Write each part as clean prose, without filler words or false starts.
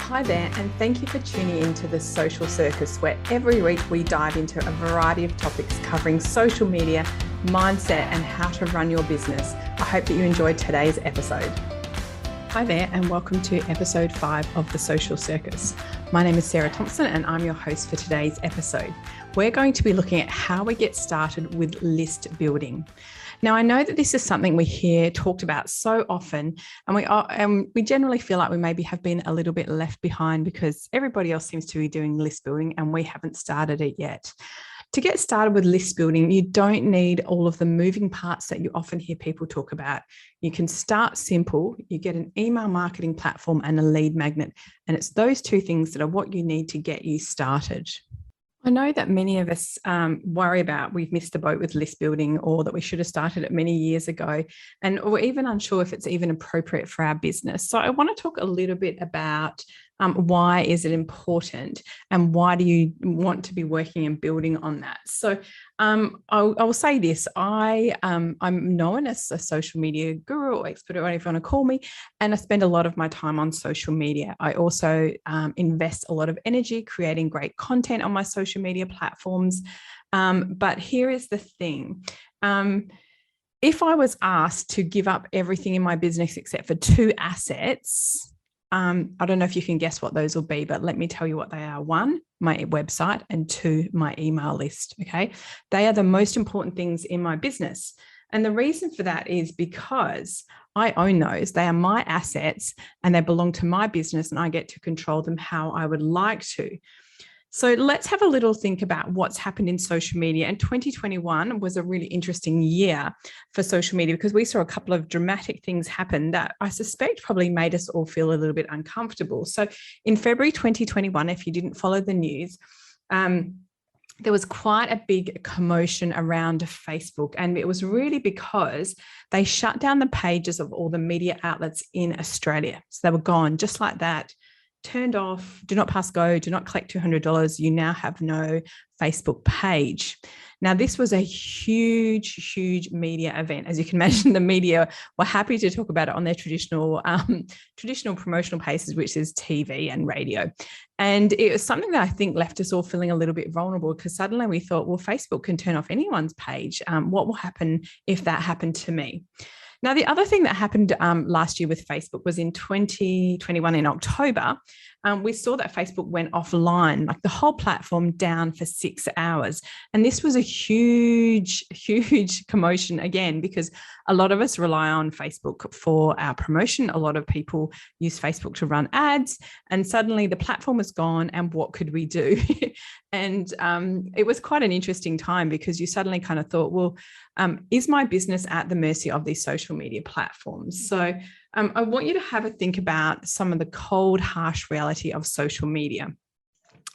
Hi there, and thank you for tuning into the Social Circus, where every week we dive into a variety of topics covering social media, mindset, and how to run your business. I hope that you enjoyed today's episode. Hi there, and welcome to episode 5 of the Social Circus. My name is Sarah Thompson, and I'm your host for today's episode. We're going to be looking at how we get started with list building. Now, I know that this is something we hear talked about so often, and we generally feel like we maybe have been a little bit left behind because everybody else seems to be doing list building and we haven't started it yet. To get started with list building, you don't need all of the moving parts that you often hear people talk about. You can start simple. You get an email marketing platform and a lead magnet, and it's those two things that are what you need to get you started. I know that many of us worry about we've missed the boat with list building, or that we should have started it many years ago, and we're even unsure if it's even appropriate for our business. So I want to talk a little bit about why is it important and why do you want to be working and building on that. So I will say this, I'm known as a social media guru or expert, or whatever you want to call me, and I spend a lot of my time on social media. I also invest a lot of energy creating great content on my social media platforms. But here is the thing. If I was asked to give up everything in my business except for 2 assets, I don't know if you can guess what those will be, but let me tell you what they are. 1, my website, and 2, my email list. Okay. They are the most important things in my business. And the reason for that is because I own those. They are my assets and they belong to my business, and I get to control them how I would like to. So let's have a little think about what's happened in social media. And 2021 was a really interesting year for social media because we saw a couple of dramatic things happen that I suspect probably made us all feel a little bit uncomfortable. So in February 2021, if you didn't follow the news, there was quite a big commotion around Facebook, and it was really because they shut down the pages of all the media outlets in Australia. So they were gone just like that. Turned off, do not pass go, do not collect $200. You now have no Facebook page. Now, this was a huge media event. As you can imagine, the media were happy to talk about it on their traditional promotional pages, which is TV and radio. And it was something that I think left us all feeling a little bit vulnerable, because suddenly we thought, well, Facebook can turn off anyone's page. What will happen if that happened to me? Now, the other thing that happened last year with Facebook was in 2021 in October, we saw that Facebook went offline, like the whole platform down for 6 hours. And this was a huge commotion again, because a lot of us rely on Facebook for our promotion. A lot of people use Facebook to run ads, and suddenly the platform was gone. And what could we do? And it was quite an interesting time, because you suddenly kind of thought, well, is my business at the mercy of these social media platforms? So I want you to have a think about some of the cold, harsh reality of social media.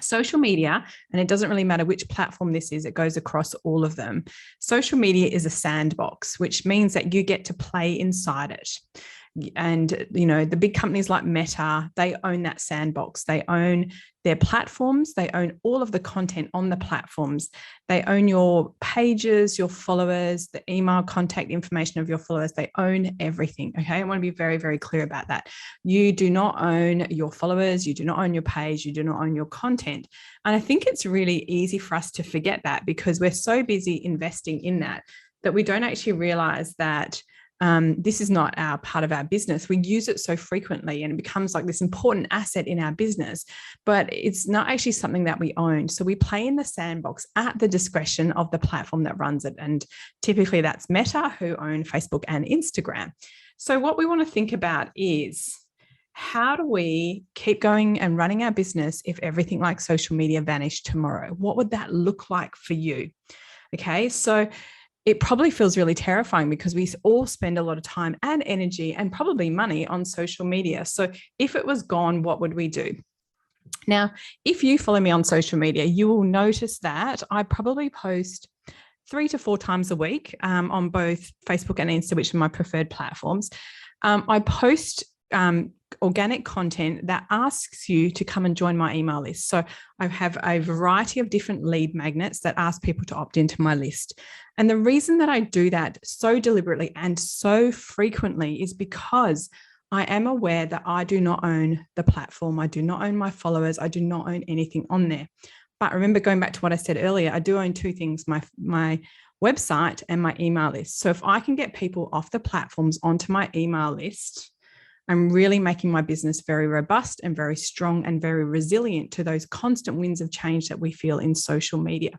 Social media, and it doesn't really matter which platform this is, it goes across all of them. Social media is a sandbox, which means that you get to play inside it. And, you know, the big companies like Meta, they own that sandbox. They own their platforms. They own all of the content on the platforms. They own your pages, your followers, the email contact information of your followers. They own everything. Okay. I want to be very, very clear about that. You do not own your followers. You do not own your page. You do not own your content. And I think it's really easy for us to forget that, because we're so busy investing in that we don't actually realize that this is not our part of our business. We use it so frequently and it becomes like this important asset in our business, but it's not actually something that we own. So we play in the sandbox at the discretion of the platform that runs it. And typically that's Meta, who own Facebook and Instagram. So what we want to think about is, how do we keep going and running our business if everything like social media vanished tomorrow? What would that look like for you? Okay, so it probably feels really terrifying, because we all spend a lot of time and energy and probably money on social media. So if it was gone, what would we do? Now, if you follow me on social media, you will notice that I probably post 3 to 4 times a week on both Facebook and Insta, which are my preferred platforms. I post organic content that asks you to come and join my email list. So I have a variety of different lead magnets that ask people to opt into my list. And the reason that I do that so deliberately and so frequently is because I am aware that I do not own the platform. I do not own my followers. I do not own anything on there. But remember, going back to what I said earlier, I do own two things, my website and my email list. So if I can get people off the platforms onto my email list, I'm really making my business very robust and very strong and very resilient to those constant winds of change that we feel in social media.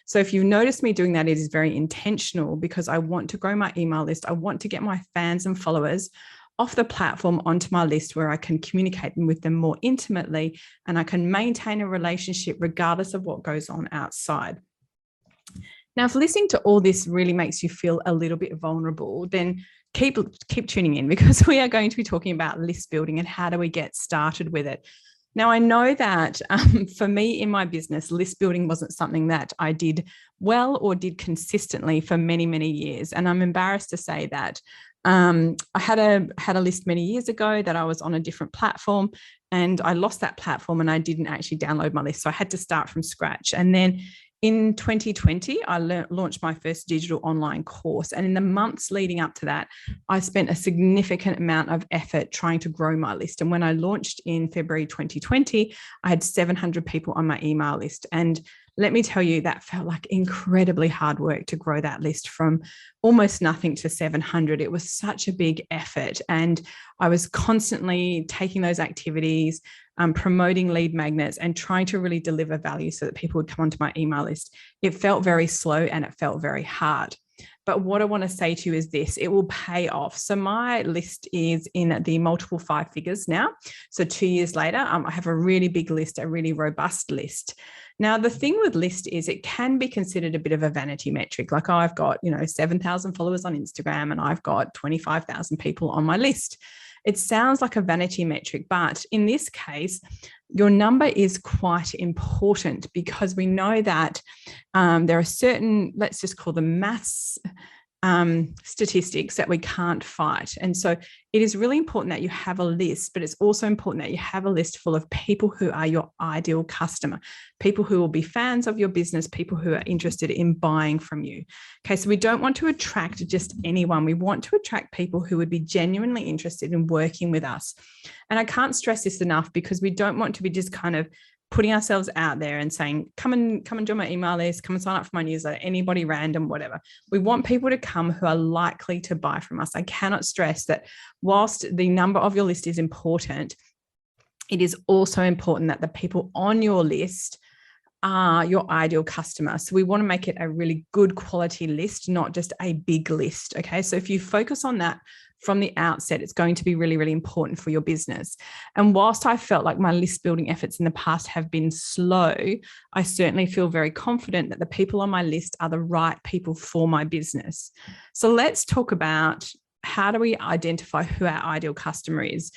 So if you've noticed me doing that, it is very intentional because I want to grow my email list. I want to get my fans and followers off the platform onto my list where I can communicate with them more intimately and I can maintain a relationship regardless of what goes on outside. Now, if listening to all this really makes you feel a little bit vulnerable, then keep tuning in because we are going to be talking about list building and how do we get started with it. Now, I know that for me in my business, list building wasn't something that I did well or did consistently for many, many years. And I'm embarrassed to say that I had a list many years ago that I was on a different platform and I lost that platform and I didn't actually download my list. So I had to start from scratch. And then in 2020, I launched my first digital online course. And in the months leading up to that, I spent a significant amount of effort trying to grow my list. And when I launched in February 2020, I had 700 people on my email list. And let me tell you, that felt like incredibly hard work to grow that list from almost nothing to 700. It was such a big effort. And I was constantly taking those activities, promoting lead magnets and trying to really deliver value so that people would come onto my email list. It felt very slow and it felt very hard. But what I want to say to you is this, it will pay off. So my list is in the multiple 5 figures now. So 2 years later, I have a really big list, a really robust list. Now, the thing with list is it can be considered a bit of a vanity metric. Like I've got, 7,000 followers on Instagram and I've got 25,000 people on my list. It sounds like a vanity metric, but in this case, your number is quite important because we know that there are certain, let's just call them maths statistics that we can't fight. And so it is really important that you have a list, but it's also important that you have a list full of people who are your ideal customer, people who will be fans of your business, people who are interested in buying from you. Okay, so we don't want to attract just anyone. We want to attract people who would be genuinely interested in working with us. And I can't stress this enough because we don't want to be just kind of putting ourselves out there and saying, come and join my email list, come and sign up for my newsletter, anybody random, whatever. We want people to come who are likely to buy from us. I cannot stress that whilst the number of your list is important, it is also important that the people on your list are your ideal customer. So we want to make it a really good quality list, not just a big list. Okay. So if you focus on that from the outset, it's going to be really, really important for your business. And whilst I felt like my list building efforts in the past have been slow, I certainly feel very confident that the people on my list are the right people for my business. So let's talk about how do we identify who our ideal customer is.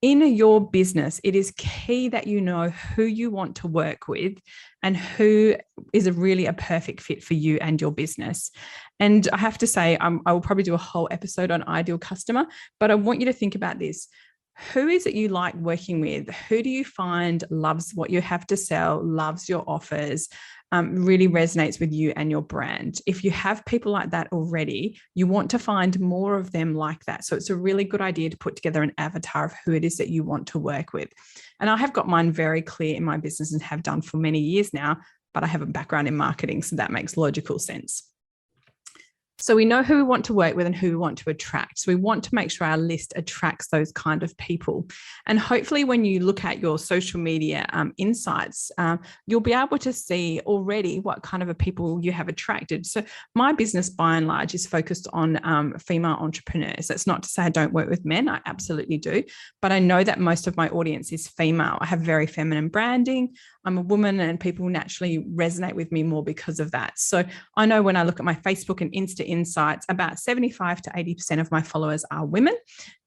In your business, it is key that you know who you want to work with and who is really a perfect fit for you and your business. And I have to say, I will probably do a whole episode on ideal customer, but I want you to think about this. Who is it you like working with? Who do you find loves what you have to sell, loves your offers, really resonates with you and your brand? If you have people like that already, you want to find more of them like that. So it's a really good idea to put together an avatar of who it is that you want to work with. And I have got mine very clear in my business and have done for many years now, but I have a background in marketing, so that makes logical sense. So we know who we want to work with and who we want to attract. So we want to make sure our list attracts those kind of people. And hopefully when you look at your social media insights, you'll be able to see already what kind of a people you have attracted. So my business by and large is focused on female entrepreneurs. That's not to say I don't work with men. I absolutely do. But I know that most of my audience is female. I have very feminine branding. I'm a woman and people naturally resonate with me more because of that. So I know when I look at my Facebook and Insta insights, about 75 to 80% of my followers are women.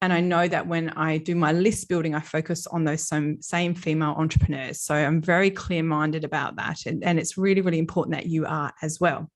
And I know that when I do my list building, I focus on those same female entrepreneurs. So I'm very clear-minded about that. And it's really, really important that you are as well.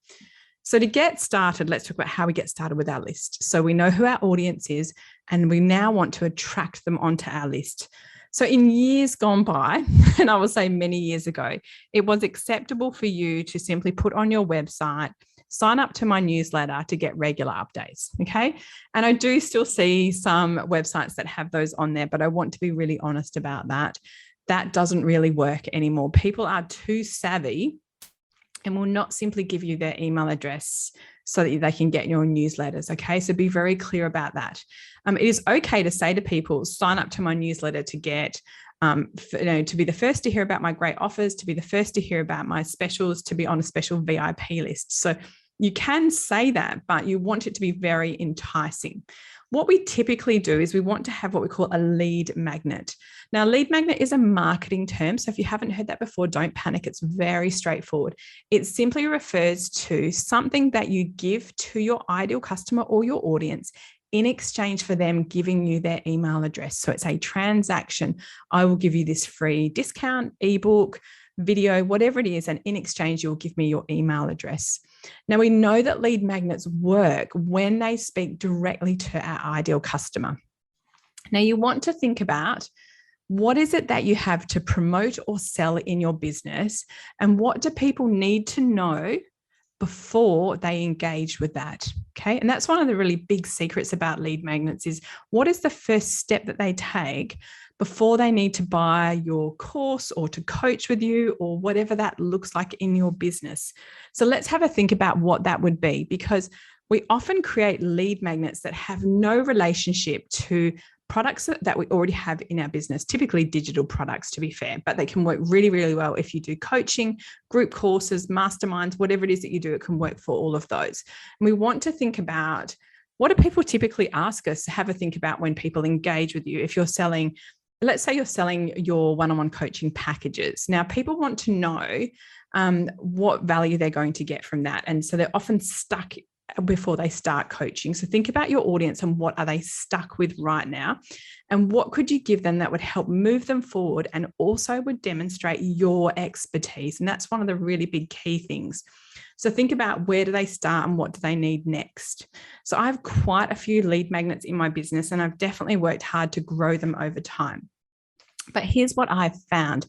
So to get started, let's talk about how we get started with our list. So we know who our audience is, and we now want to attract them onto our list. So in years gone by, and I will say many years ago, it was acceptable for you to simply put on your website sign up to my newsletter to get regular updates. Okay. And I do still see some websites that have those on there, but I want to be really honest about that. That doesn't really work anymore. People are too savvy and will not simply give you their email address so that they can get your newsletters. Okay. So be very clear about that. It is okay to say to people, sign up to my newsletter to get, to be the first to hear about my great offers, to be the first to hear about my specials, to be on a special VIP list. So you can say that, but you want it to be very enticing. What we typically do is we want to have what we call a lead magnet. Now, lead magnet is a marketing term. So if you haven't heard that before, don't panic. It's very straightforward. It simply refers to something that you give to your ideal customer or your audience in exchange for them giving you their email address. So it's a transaction. I will give you this free discount, ebook, video, whatever it is, and in exchange, you'll give me your email address. Now, we know that lead magnets work when they speak directly to our ideal customer. Now, you want to think about what is it that you have to promote or sell in your business, and what do people need to know before they engage with that. Okay. And that's one of the really big secrets about lead magnets is what is the first step that they take before they need to buy your course or to coach with you or whatever that looks like in your business. So let's have a think about what that would be, because we often create lead magnets that have no relationship to products that we already have in our business, typically digital products, to be fair, but they can work really, really well if you do coaching, group courses, masterminds, whatever it is that you do, it can work for all of those. And we want to think about, what do people typically ask us to have a think about when people engage with you? If you're selling, let's say you're selling your one-on-one coaching packages. Now, people want to know what value they're going to get from that. And so they're often stuck before they start coaching. So think about your audience and what are they stuck with right now? And what could you give them that would help move them forward and also would demonstrate your expertise? And that's one of the really big key things. So think about, where do they start and what do they need next? So I have quite a few lead magnets in my business, and I've definitely worked hard to grow them over time. But here's what I've found.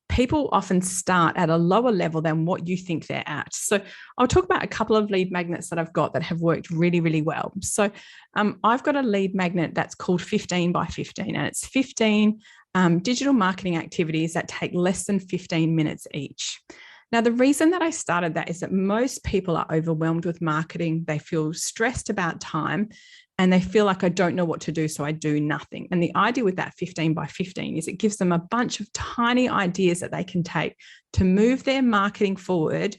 People often start at a lower level than what you think they're at. So I'll talk about a couple of lead magnets that I've got that have worked really, really well. So I've got a lead magnet that's called 15 by 15, and it's 15 digital marketing activities that take less than 15 minutes each. Now, the reason that I started that is that most people are overwhelmed with marketing. They feel stressed about time and they feel like, I don't know what to do, so I do nothing. And the idea with that 15 by 15 is it gives them a bunch of tiny ideas that they can take to move their marketing forward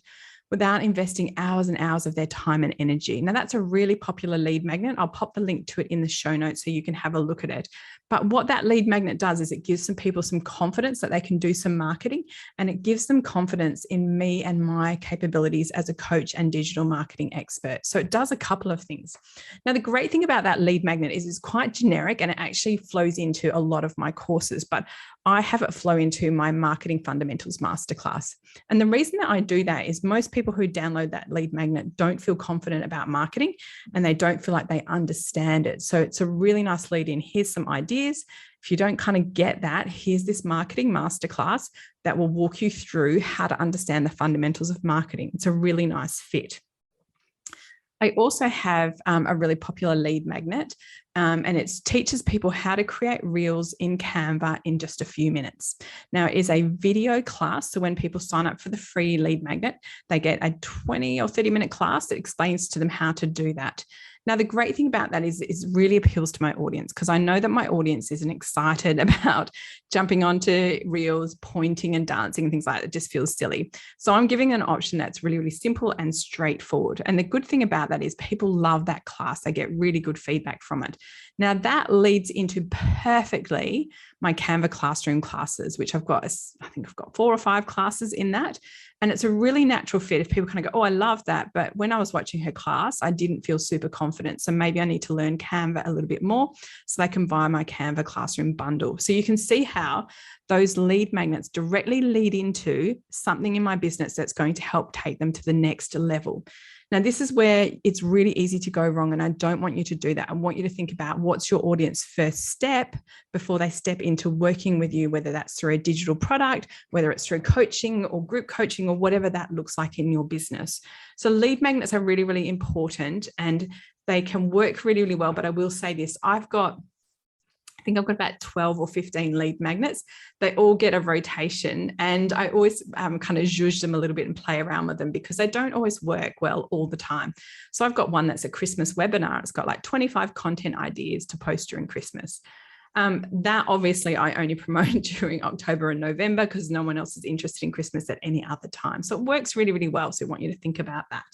without investing hours and hours of their time and energy. Now, that's a really popular lead magnet. I'll pop the link to it in the show notes so you can have a look at it. But what that lead magnet does is it gives some people some confidence that they can do some marketing, and it gives them confidence in me and my capabilities as a coach and digital marketing expert. So it does a couple of things. Now, the great thing about that lead magnet is it's quite generic and it actually flows into a lot of my courses, but I have it flow into my Marketing Fundamentals Masterclass. And the reason that I do that is most people who download that lead magnet don't feel confident about marketing and they don't feel like they understand it. So it's a really nice lead in. Here's some ideas. If you don't kind of get that, here's this marketing masterclass that will walk you through how to understand the fundamentals of marketing. It's a really nice fit. I also have a really popular lead magnet, and it teaches people how to create reels in Canva in just a few minutes. Now, it is a video class. So when people sign up for the free lead magnet, they get a 20 or 30-minute class that explains to them how to do that. Now, the great thing about that is it really appeals to my audience, because I know that my audience isn't excited about jumping onto reels, pointing and dancing and things like that. It just feels silly. So I'm giving an option that's really, really simple and straightforward. And the good thing about that is people love that class. They get really good feedback from it. Now, that leads into perfectly my Canva classroom classes, which I've got 4 or 5 classes in that. And it's a really natural fit if people kind of go, oh, I love that. But when I was watching her class, I didn't feel super confident. So maybe I need to learn Canva a little bit more so they can buy my Canva classroom bundle. So you can see how those lead magnets directly lead into something in my business that's going to help take them to the next level. Now, this is where it's really easy to go wrong, and I don't want you to do that. I want you to think about what's your audience first step before they step into working with you, whether that's through a digital product, whether it's through coaching or group coaching or whatever that looks like in your business. So lead magnets are really, really important, and they can work really, really well. But I will say this, I think I've got about 12 or 15 lead magnets. They all get a rotation, and I always kind of zhuzh them a little bit and play around with them because they don't always work well all the time. So I've got one that's a Christmas webinar. It's got like 25 content ideas to post during Christmas. That obviously I only promote during October and November because no one else is interested in Christmas at any other time. So it works really, really well. So I want you to think about that.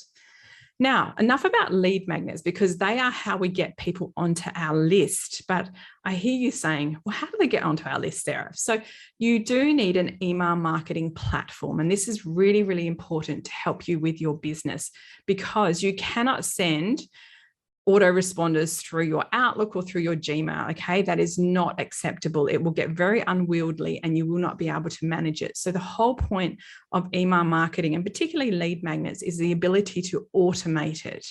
Now, enough about lead magnets because they are how we get people onto our list. But I hear you saying, well, how do they get onto our list, Sarah? So you do need an email marketing platform. And this is really, really important to help you with your business because you cannot send autoresponders through your Outlook or through your Gmail, okay? That is not acceptable. It will get very unwieldy and you will not be able to manage it. So the whole point of email marketing, and particularly lead magnets, is the ability to automate it.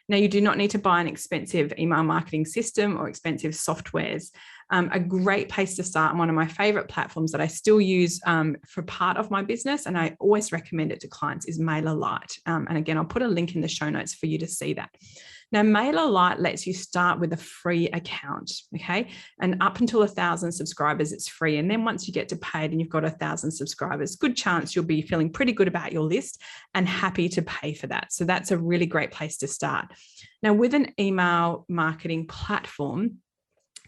Now, you do not need to buy an expensive email marketing system or expensive softwares. A great place to start, and one of my favorite platforms that I still use for part of my business, and I always recommend it to clients, is MailerLite. And again, I'll put a link in the show notes for you to see that. Now, MailerLite lets you start with a free account, okay? And up until 1,000 subscribers, it's free. And then once you get to paid and you've got 1,000 subscribers, good chance you'll be feeling pretty good about your list and happy to pay for that. So that's a really great place to start. Now, with an email marketing platform,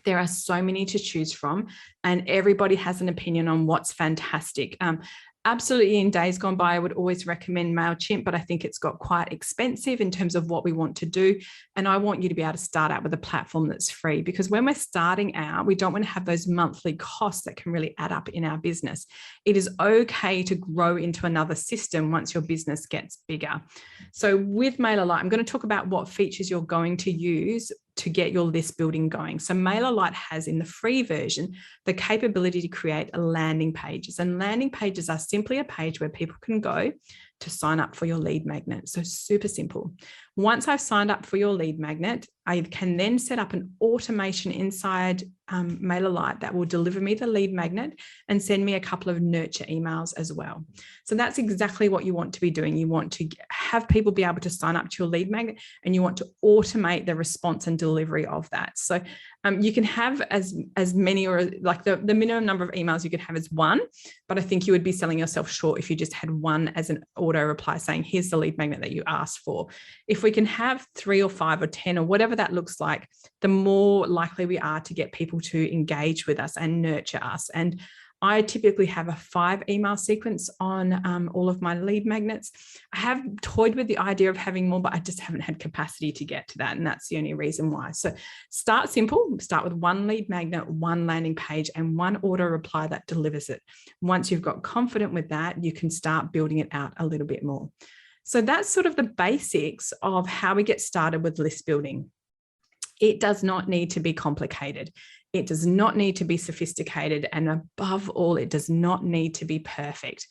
there are so many to choose from, and everybody has an opinion on what's fantastic. Absolutely, in days gone by, I would always recommend MailChimp, but I think it's got quite expensive in terms of what we want to do. And I want you to be able to start out with a platform that's free, because when we're starting out, we don't want to have those monthly costs that can really add up in our business. It is okay to grow into another system once your business gets bigger. So with MailerLite, I'm going to talk about what features you're going to use to get your list building going. So MailerLite has, in the free version, the capability to create landing pages. And landing pages are simply a page where people can go to sign up for your lead magnet. So super simple. Once I've signed up for your lead magnet, I can then set up an automation inside MailerLite that will deliver me the lead magnet and send me a couple of nurture emails as well. So that's exactly what you want to be doing. You want to have people be able to sign up to your lead magnet, and you want to automate the response and delivery of that. So you can have as many, or like the minimum number of emails you can have is one, but I think you would be selling yourself short if you just had one as an auto reply saying, here's the lead magnet that you asked for. If we can have 3 or 5 or 10 or whatever that looks like, the more likely we are to get people to engage with us and nurture us. And I typically have a 5 email sequence on all of my lead magnets. I have toyed with the idea of having more, but I just haven't had capacity to get to that. And that's the only reason why. So start simple, start with 1 lead magnet, 1 landing page, and 1 auto reply that delivers it. Once you've got confident with that, you can start building it out a little bit more. So that's sort of the basics of how we get started with list building. It does not need to be complicated. It does not need to be sophisticated. And above all, it does not need to be perfect.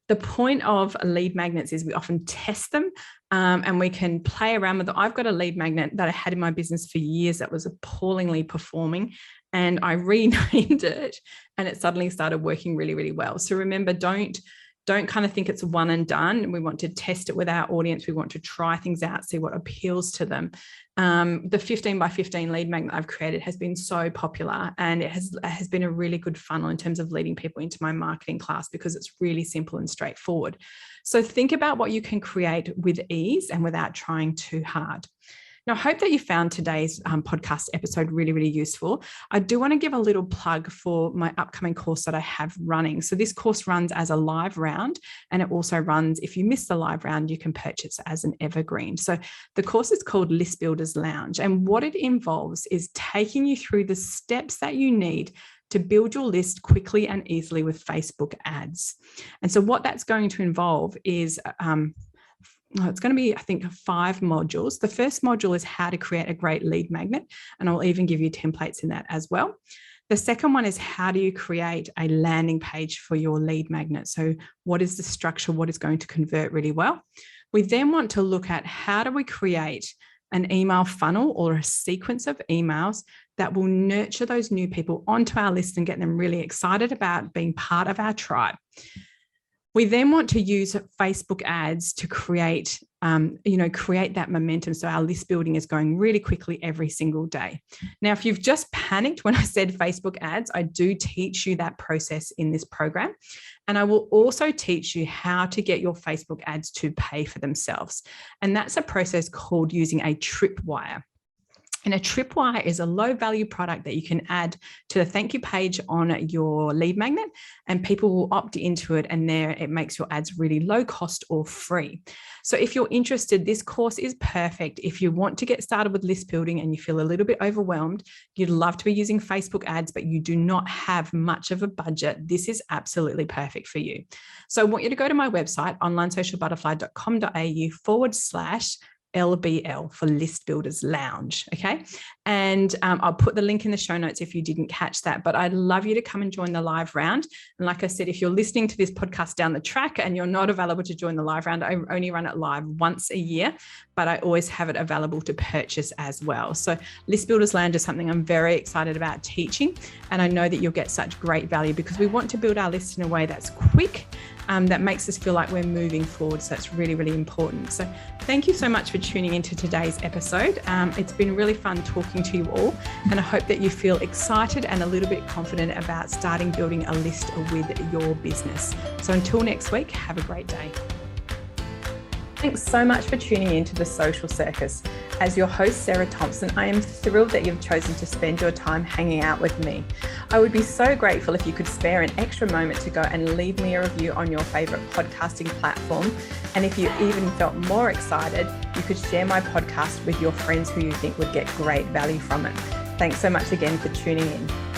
The point of lead magnets is we often test them and we can play around with them. I've got a lead magnet that I had in my business for years that was appallingly performing, and I renamed it and it suddenly started working really, really well. So remember, don't kind of think it's one and done. We want to test it with our audience. We want to try things out, see what appeals to them. The 15 by 15 lead magnet I've created has been so popular, and it has been a really good funnel in terms of leading people into my marketing class because it's really simple and straightforward. So think about what you can create with ease and without trying too hard. Now, I hope that you found today's podcast episode really, really useful. I do want to give a little plug for my upcoming course that I have running. So this course runs as a live round, and it also runs, if you miss the live round, you can purchase as an evergreen. So the course is called List Builders Lounge, and what it involves is taking you through the steps that you need to build your list quickly and easily with Facebook ads. And so what that's going to involve is it's going to be, I think, 5 modules. The first module is how to create a great lead magnet, and I'll even give you templates in that as well. The second one is, how do you create a landing page for your lead magnet? So what is the structure? What is going to convert really well? We then want to look at, how do we create an email funnel or a sequence of emails that will nurture those new people onto our list and get them really excited about being part of our tribe. We then want to use Facebook ads to create that momentum. So our list building is going really quickly every single day. Now, if you've just panicked when I said Facebook ads, I do teach you that process in this program. And I will also teach you how to get your Facebook ads to pay for themselves. And that's a process called using a tripwire. And a tripwire is a low value product that you can add to the thank you page on your lead magnet, and people will opt into it, and there it makes your ads really low cost or free. So if you're interested, this course is perfect. If you want to get started with list building and you feel a little bit overwhelmed, you'd love to be using Facebook ads, but you do not have much of a budget, this is absolutely perfect for you. So I want you to go to my website, onlinesocialbutterfly.com.au/LBL for List Builders Lounge. Okay. And I'll put the link in the show notes if you didn't catch that, but I'd love you to come and join the live round. And like I said, if you're listening to this podcast down the track and you're not available to join the live round, I only run it live once a year, but I always have it available to purchase as well. So List Builders Lounge is something I'm very excited about teaching. And I know that you'll get such great value because we want to build our list in a way that's quick, that makes us feel like we're moving forward. So that's really, really important. So thank you so much for tuning into today's episode. It's been really fun talking to you all, and I hope that you feel excited and a little bit confident about starting building a list with your business. So until next week, have a great day. Thanks so much for tuning in to The Social Circus. As your host, Sarah Thompson, I am thrilled that you've chosen to spend your time hanging out with me. I would be so grateful if you could spare an extra moment to go and leave me a review on your favorite podcasting platform. And if you even felt more excited, you could share my podcast with your friends who you think would get great value from it. Thanks so much again for tuning in.